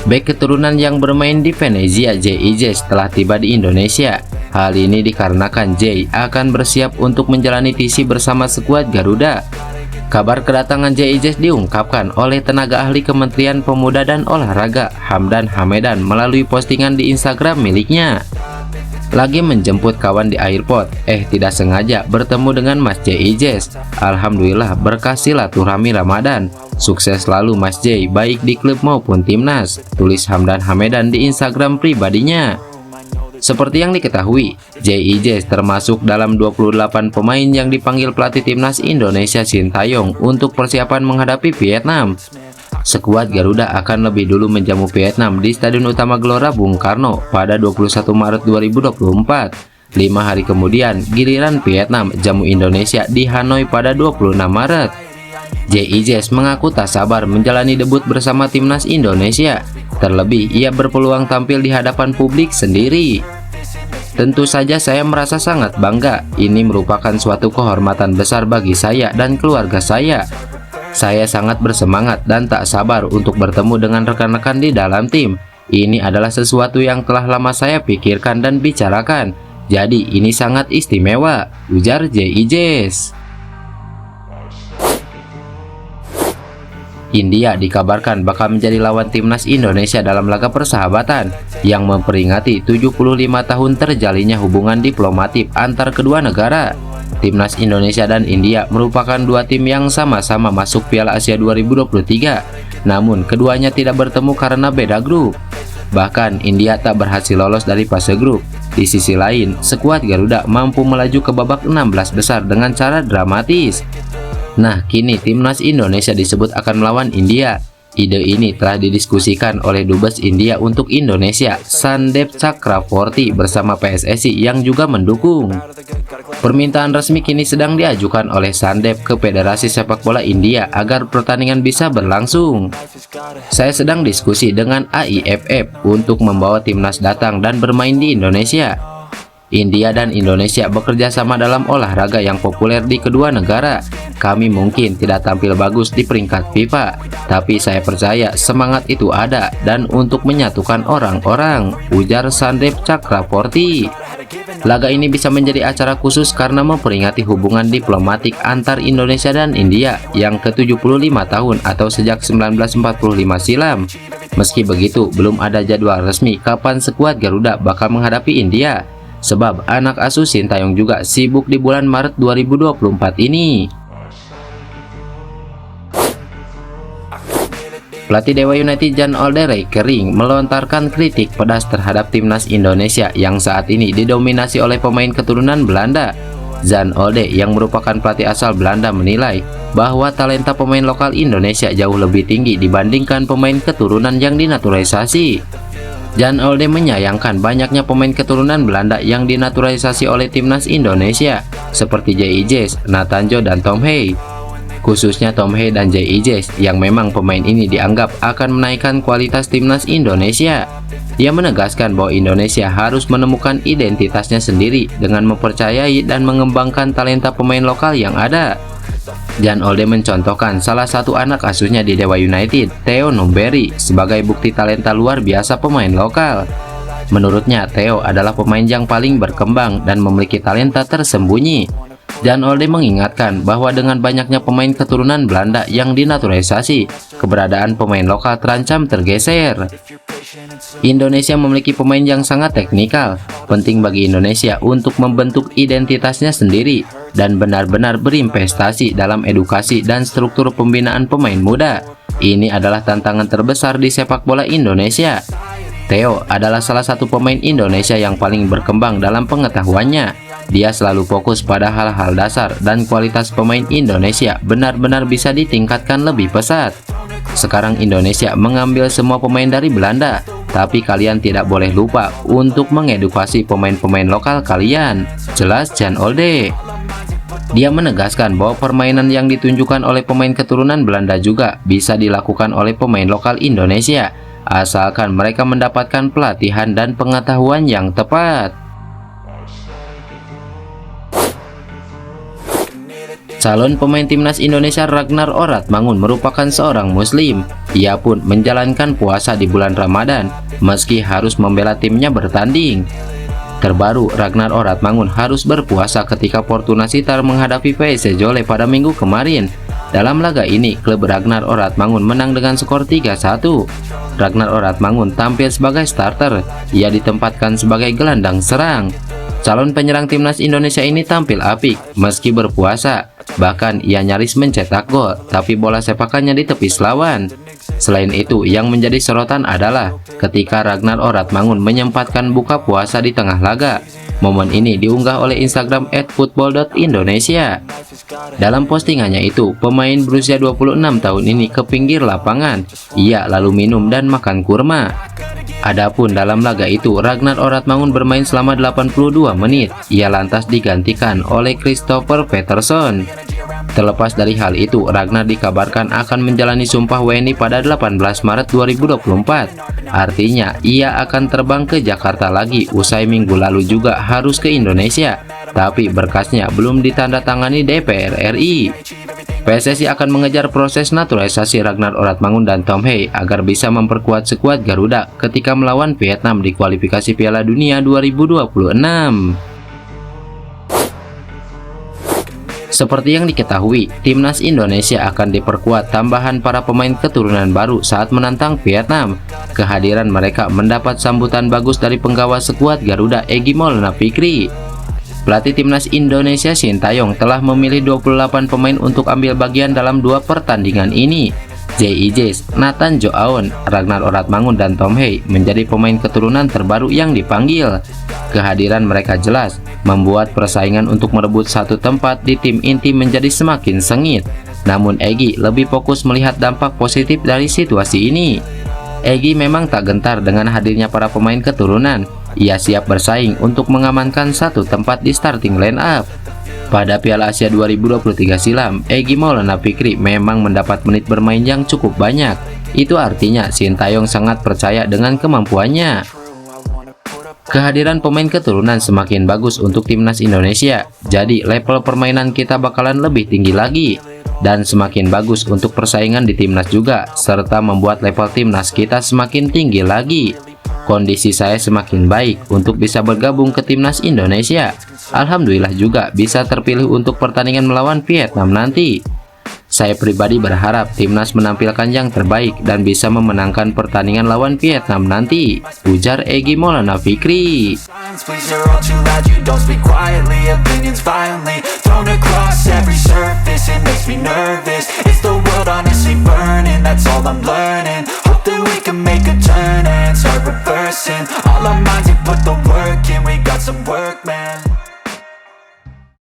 Bek keturunan yang bermain di Venezia, Jay Ijes, telah tiba di Indonesia. Hal ini dikarenakan Jay akan bersiap untuk menjalani TC bersama skuad Garuda. Kabar kedatangan Jay Ijes diungkapkan oleh tenaga ahli Kementerian Pemuda dan Olahraga, Hamdan Hamedan, melalui postingan di Instagram miliknya. Lagi menjemput kawan di airport, tidak sengaja bertemu dengan Mas Jay Ijes. Alhamdulillah berkah silaturahmi Ramadan. Sukses selalu Mas Jay, baik di klub maupun timnas, tulis Hamdan Hamedan di Instagram pribadinya. Seperti yang diketahui, Jay Ijes termasuk dalam 28 pemain yang dipanggil pelatih timnas Indonesia Sintayong untuk persiapan menghadapi Vietnam. Skuad Garuda akan lebih dulu menjamu Vietnam di Stadion Utama Gelora Bung Karno pada 21 Maret 2024. 5 hari kemudian, giliran Vietnam jamu Indonesia di Hanoi pada 26 Maret. Jay Ijes mengaku tak sabar menjalani debut bersama timnas Indonesia. Terlebih, ia berpeluang tampil di hadapan publik sendiri. Tentu saja saya merasa sangat bangga. Ini merupakan suatu kehormatan besar bagi saya dan keluarga saya. Saya sangat bersemangat dan tak sabar untuk bertemu dengan rekan-rekan di dalam tim. Ini adalah sesuatu yang telah lama saya pikirkan dan bicarakan. Jadi ini sangat istimewa, ujar Jay Ijes. India dikabarkan bakal menjadi lawan timnas Indonesia dalam laga persahabatan yang memperingati 75 tahun terjalinnya hubungan diplomatik antar kedua negara. Timnas Indonesia dan India merupakan dua tim yang sama-sama masuk Piala Asia 2023, namun keduanya tidak bertemu karena beda grup. Bahkan India tak berhasil lolos dari fase grup. Di sisi lain, skuad Garuda mampu melaju ke babak 16 besar dengan cara dramatis. Nah, kini timnas Indonesia disebut akan melawan India. Ide ini telah didiskusikan oleh Dubes India untuk Indonesia, Sandep Chakravorty, bersama PSSI yang juga mendukung. Permintaan resmi kini sedang diajukan oleh Sandep ke Federasi Sepak Bola India agar pertandingan bisa berlangsung. Saya sedang diskusi dengan AIFF untuk membawa timnas datang dan bermain di Indonesia. India dan Indonesia bekerja sama dalam olahraga yang populer di kedua negara. Kami mungkin tidak tampil bagus di peringkat FIFA, tapi saya percaya semangat itu ada dan untuk menyatukan orang-orang, ujar Sandep Chakravorty. Laga ini bisa menjadi acara khusus karena memperingati hubungan diplomatik antar Indonesia dan India yang ke-75 tahun atau sejak 1945 silam. Meski begitu, belum ada jadwal resmi kapan skuad Garuda bakal menghadapi India. Sebab anak asuh Sintayong juga sibuk di bulan Maret 2024 ini. Pelatih Dewa United Jan Olde Kering melontarkan kritik pedas terhadap timnas Indonesia yang saat ini didominasi oleh pemain keturunan Belanda. Jan Olde yang merupakan pelatih asal Belanda menilai bahwa talenta pemain lokal Indonesia jauh lebih tinggi dibandingkan pemain keturunan yang dinaturalisasi. Jan Olde menyayangkan banyaknya pemain keturunan Belanda yang dinaturalisasi oleh timnas Indonesia seperti Jay Ijes, Nathan Joe, dan Tom Hey. Khususnya Tom Hey dan Jay Ijes yang memang pemain ini dianggap akan menaikkan kualitas timnas Indonesia. Ia menegaskan bahwa Indonesia harus menemukan identitasnya sendiri dengan mempercayai dan mengembangkan talenta pemain lokal yang ada. Jan Olde mencontohkan salah satu anak asuhnya di Dewa United, Theo Numberi, sebagai bukti talenta luar biasa pemain lokal. Menurutnya, Theo adalah pemain yang paling berkembang dan memiliki talenta tersembunyi. Jan Olde mengingatkan bahwa dengan banyaknya pemain keturunan Belanda yang dinaturalisasi, keberadaan pemain lokal terancam tergeser. Indonesia memiliki pemain yang sangat teknikal. Penting bagi Indonesia untuk membentuk identitasnya sendiri dan benar-benar berinvestasi dalam edukasi dan struktur pembinaan pemain muda. Ini adalah tantangan terbesar di sepak bola Indonesia. Theo adalah salah satu pemain Indonesia yang paling berkembang dalam pengetahuannya. Dia selalu fokus pada hal-hal dasar dan kualitas pemain Indonesia benar-benar bisa ditingkatkan lebih pesat. Sekarang Indonesia mengambil semua pemain dari Belanda, tapi kalian tidak boleh lupa untuk mengedukasi pemain-pemain lokal kalian, jelas Jan Olde. Dia menegaskan bahwa permainan yang ditunjukkan oleh pemain keturunan Belanda juga bisa dilakukan oleh pemain lokal Indonesia, asalkan mereka mendapatkan pelatihan dan pengetahuan yang tepat. Calon pemain timnas Indonesia Ragnar Oratmangun merupakan seorang muslim. Ia pun menjalankan puasa di bulan Ramadan meski harus membela timnya bertanding. Terbaru, Ragnar Oratmangun harus berpuasa ketika Fortuna Sittard menghadapi PSC Zwolle pada minggu kemarin. Dalam laga ini, klub Ragnar Oratmangun menang dengan skor 3-1. Ragnar Oratmangun tampil sebagai starter. Ia ditempatkan sebagai gelandang serang. Calon penyerang timnas Indonesia ini tampil apik meski berpuasa. Bahkan ia nyaris mencetak gol, tapi bola sepakannya ditepis lawan. Selain itu, yang menjadi sorotan adalah ketika Ragnar Oratmangun menyempatkan buka puasa di tengah laga. Momen ini diunggah oleh Instagram @football.indonesia. Dalam postingannya itu, pemain berusia 26 tahun ini ke pinggir lapangan. Ia lalu minum dan makan kurma. Adapun dalam laga itu, Ragnar Oratmangun bermain selama 82 menit. Ia lantas digantikan oleh Christopher Peterson. Terlepas dari hal itu, Ragnar dikabarkan akan menjalani sumpah WNI pada 18 Maret 2024. Artinya, ia akan terbang ke Jakarta lagi usai minggu lalu juga harus ke Indonesia. Tapi berkasnya belum ditandatangani DPR RI. PSSI akan mengejar proses naturalisasi Ragnar Oratmangun dan Tom Hei agar bisa memperkuat skuad Garuda ketika melawan Vietnam di kualifikasi Piala Dunia 2026. Seperti yang diketahui, timnas Indonesia akan diperkuat tambahan para pemain keturunan baru saat menantang Vietnam. Kehadiran mereka mendapat sambutan bagus dari penggawa skuad Garuda Egy Maulana Fikri. Pelatih timnas Indonesia Sintayong telah memilih 28 pemain untuk ambil bagian dalam 2 pertandingan ini. JIJ, Nathan Joaon, Ragnar Oratmangun, dan Tom Hei menjadi pemain keturunan terbaru yang dipanggil. Kehadiran mereka jelas membuat persaingan untuk merebut satu tempat di tim inti menjadi semakin sengit. Namun Egy lebih fokus melihat dampak positif dari situasi ini. Egy memang tak gentar dengan hadirnya para pemain keturunan. Ia siap bersaing untuk mengamankan satu tempat di starting line up. Pada Piala Asia 2023 silam, Egy Maulana Fikri memang mendapat menit bermain yang cukup banyak. Itu artinya Sintayong sangat percaya dengan kemampuannya. Kehadiran pemain keturunan semakin bagus untuk timnas Indonesia. Jadi level permainan kita bakalan lebih tinggi lagi. Dan semakin bagus untuk persaingan di timnas juga, serta membuat level timnas kita semakin tinggi lagi. Kondisi saya semakin baik untuk bisa bergabung ke timnas Indonesia. Alhamdulillah juga bisa terpilih untuk pertandingan melawan Vietnam nanti. Saya pribadi berharap timnas menampilkan yang terbaik dan bisa memenangkan pertandingan lawan Vietnam nanti, ujar Egy Maulana Fikri. All our minds, we put the work in, we got some work, man.